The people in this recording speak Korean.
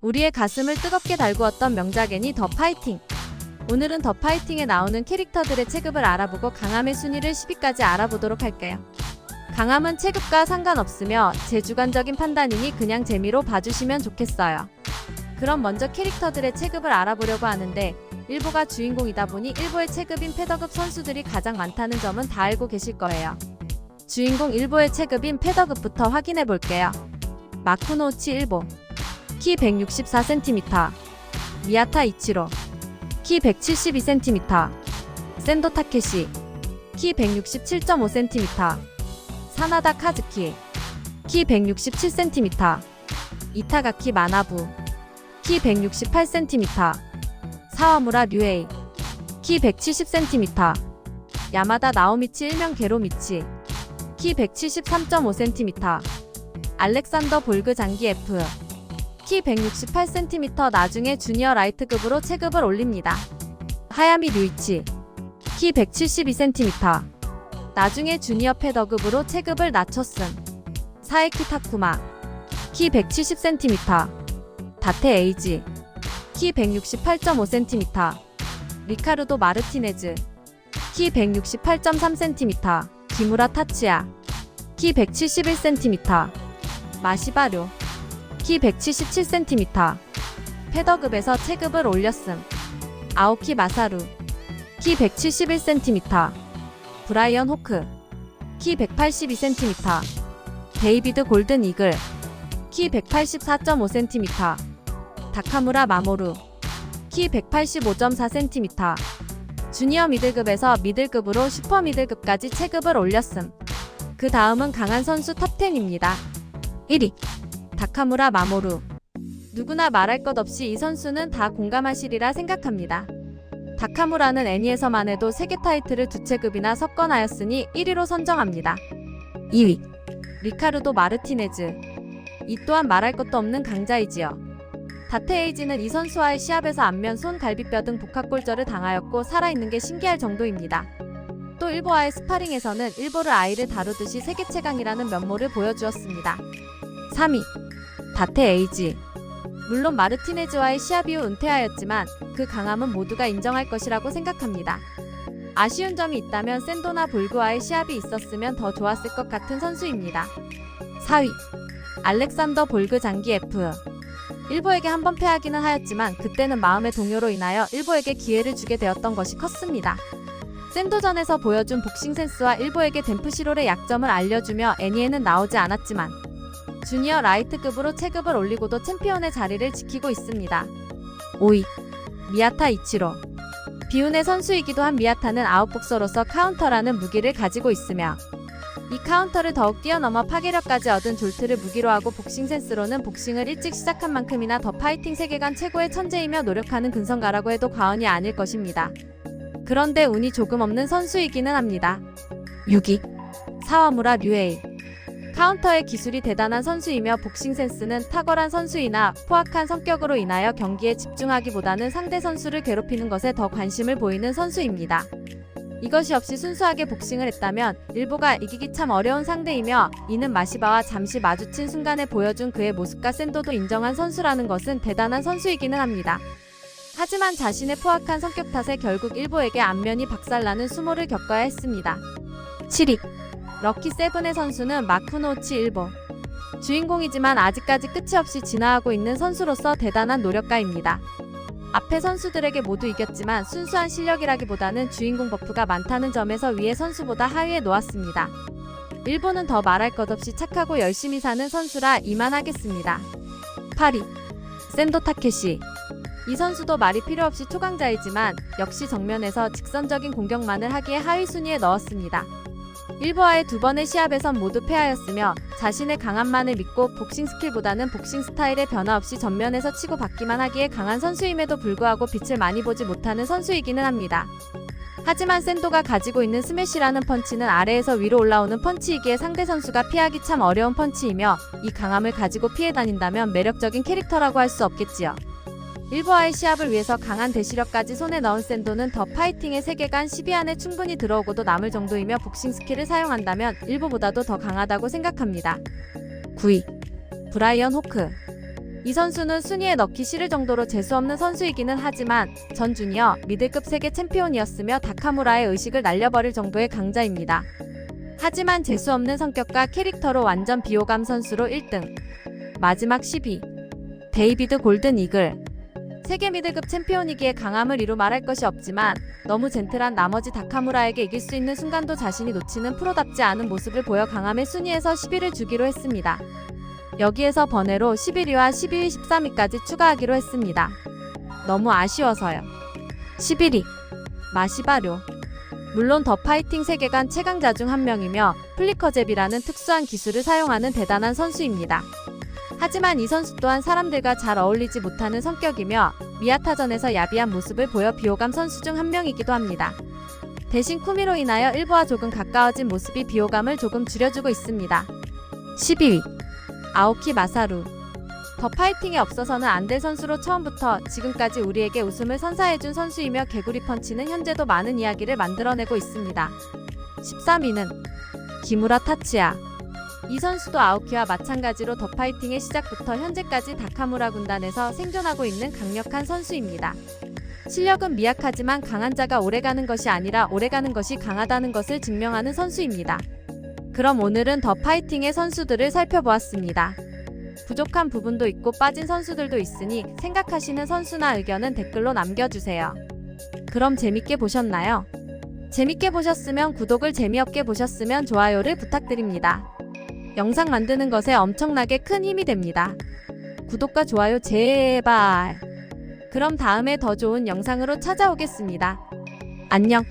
우리의 가슴을 뜨겁게 달구었던 명작 애니 더 파이팅. 오늘은 더 파이팅에 나오는 캐릭터들의 체급을 알아보고 강함의 순위를 10위까지 알아보도록 할게요. 강함은 체급과 상관없으며 제 주관적인 판단이니 그냥 재미로 봐주시면 좋겠어요. 그럼 먼저 캐릭터들의 체급을 알아보려고 하는데 1부가 주인공이다 보니 1부의 체급인 패더급 선수들이 가장 많다는 점은 다 알고 계실 거예요. 주인공 1부의 체급인 패더급부터 확인해 볼게요. 마쿠노우치 1부 키 164cm 미야타 이치로 키 172cm 센도 타케시 키 167.5cm 사나다 카즈키 키 167cm 이타가키 마나부 키 168cm 사와무라 류에이 키 170cm 야마다 나오미치 일명 게로미치 키 173.5cm 알렉산더 볼그 장기 F 키 168cm 나중에 주니어 라이트급으로 체급을 올립니다. 하야미 류이치 키 172cm 나중에 주니어 패더급으로 체급을 낮췄음. 사에키 타쿠마 키 170cm 다테 에이지 키 168.5cm 리카르도 마르티네즈 키 168.3cm 기무라 타츠야 키 171cm 마시바료 키 177cm 패더급에서 체급을 올렸음. 아오키 마사루 키 171cm 브라이언 호크 키 182cm 데이비드 골든 이글 키 184.5cm 다카무라 마모루 키 185.4cm 주니어 미들급에서 미들급으로 슈퍼 미들급까지 체급을 올렸음. 그 다음은 강한 선수 탑10입니다. 1위 다카무라 마모루 누구나 말할 것 없이 이 선수는 다 공감하시리라 생각합니다. 다카무라는 애니에서만 해도 세계 타이틀을 2체급이나 석권하였으니 1위로 선정합니다. 2위 리카르도 마르티네즈 이 또한 말할 것도 없는 강자이지요. 다테에이지는 이 선수와의 시합에서 안면, 손, 갈비뼈 등 복합골절을 당하였고 살아있는 게 신기할 정도입니다. 또 일보와의 스파링에서는 일보를 아이를 다루듯이 세계 최강이라는 면모를 보여주었습니다. 3위 다테에이지 물론 마르티네즈와의 시합 이후 은퇴하였지만 그 강함은 모두가 인정할 것이라고 생각합니다. 아쉬운 점이 있다면 센도나 볼그와의 시합이 있었으면 더 좋았을 것 같은 선수입니다. 4위 알렉산더 볼그 장기 F 일보에게 한번 패하기는 하였지만 그때는 마음의 동요로 인하여 일보에게 기회를 주게 되었던 것이 컸습니다. 센도전에서 보여준 복싱 센스와 일보에게 덴프시롤의 약점을 알려주며 애니에는 나오지 않았지만 주니어 라이트급으로 체급을 올리고도 챔피언의 자리를 지키고 있습니다. 5위 미야타 이치로 비운의 선수이기도 한 미야타는 아웃복서로서 카운터라는 무기를 가지고 있으며 이 카운터를 더욱 뛰어넘어 파괴력까지 얻은 졸트를 무기로 하고 복싱 센스로는 복싱을 일찍 시작한 만큼이나 더 파이팅 세계관 최고의 천재이며 노력하는 근성가라고 해도 과언이 아닐 것입니다. 그런데 운이 조금 없는 선수이기는 합니다. 6위 사와무라 류에이 카운터의 기술이 대단한 선수이며 복싱 센스는 탁월한 선수이나 포악한 성격으로 인하여 경기에 집중하기보다는 상대 선수를 괴롭히는 것에 더 관심을 보이는 선수입니다. 이것이 없이 순수하게 복싱을 했다면 일보가 이기기 참 어려운 상대이며 이는 마시바와 잠시 마주친 순간에 보여준 그의 모습과 센도도 인정한 선수라는 것은 대단한 선수이기는 합니다. 하지만 자신의 포악한 성격 탓에 결국 일보에게 안면이 박살나는 수모를 겪어야 했습니다. 7위 럭키 세븐의 선수는 마쿠노우치 일보 주인공이지만 아직까지 끝이 없이 진화하고 있는 선수로서 대단한 노력가입니다. 앞에 선수들에게 모두 이겼지만 순수한 실력이라기보다는 주인공 버프가 많다는 점에서 위의 선수보다 하위에 놓았습니다. 일보는 더 말할 것 없이 착하고 열심히 사는 선수라 이만하겠습니다. 8위 센도 타케시 이 선수도 말이 필요 없이 초강자이지만 역시 정면에서 직선적인 공격만을 하기에 하위 순위에 넣었습니다. 일보와의 두 번의 시합에선 모두 패하였으며 자신의 강함만을 믿고 복싱 스킬보다는 복싱 스타일의 변화 없이 전면에서 치고받기만 하기에 강한 선수임에도 불구하고 빛을 많이 보지 못하는 선수이기는 합니다. 하지만 센도가 가지고 있는 스매시라는 펀치는 아래에서 위로 올라오는 펀치이기에 상대 선수가 피하기 참 어려운 펀치이며 이 강함을 가지고 피해 다닌다면 매력적인 캐릭터라고 할 수 없겠지요. 일보와의 시합을 위해서 강한 대시력까지 손에 넣은 센도는 더 파이팅의 세계관 10위 안에 충분히 들어오고도 남을 정도이며 복싱 스킬을 사용한다면 일보보다도 더 강하다고 생각합니다. 9위 브라이언 호크 이 선수는 순위에 넣기 싫을 정도로 재수없는 선수이기는 하지만 전 주니어 미들급 세계 챔피언이었으며 다카무라의 의식을 날려버릴 정도의 강자입니다. 하지만 재수없는 성격과 캐릭터로 완전 비호감 선수로 1등. 마지막 10위. 데이비드 골든 이글. 세계 미들급 챔피언이기에 강함을 이루 말할 것이 없지만 너무 젠틀한 나머지 다카무라에게 이길 수 있는 순간도 자신이 놓치는 프로답지 않은 모습을 보여 강함의 순위에서 10위를 주기로 했습니다. 여기에서 번외로 11위와 12위, 13위까지 추가하기로 했습니다. 너무 아쉬워서요. 11위. 마시바료. 물론 더 파이팅 세계관 최강자 중 한 명이며 플리커잽이라는 특수한 기술을 사용하는 대단한 선수입니다. 하지만 이 선수 또한 사람들과 잘 어울리지 못하는 성격이며 미아타전에서 야비한 모습을 보여 비호감 선수 중 한 명이기도 합니다. 대신 쿠미로 인하여 일부와 조금 가까워진 모습이 비호감을 조금 줄여주고 있습니다. 12위. 아오키 마사루. 더 파이팅에 없어서는 안 될 선수로 처음부터 지금까지 우리에게 웃음을 선사해준 선수이며 개구리 펀치는 현재도 많은 이야기를 만들어내고 있습니다. 13위는 기무라 타츠야. 이 선수도 아오키와 마찬가지로 더 파이팅의 시작부터 현재까지 다카무라 군단에서 생존하고 있는 강력한 선수입니다. 실력은 미약하지만 강한 자가 오래가는 것이 아니라 오래가는 것이 강하다는 것을 증명하는 선수입니다. 그럼 오늘은 더 파이팅의 선수들을 살펴보았습니다. 부족한 부분도 있고 빠진 선수들도 있으니 생각하시는 선수나 의견은 댓글로 남겨주세요. 그럼 재밌게 보셨나요? 재밌게 보셨으면 구독을, 재미없게 보셨으면 좋아요를 부탁드립니다. 영상 만드는 것에 엄청나게 큰 힘이 됩니다. 구독과 좋아요 제발. 그럼 다음에 더 좋은 영상으로 찾아오겠습니다. 안녕.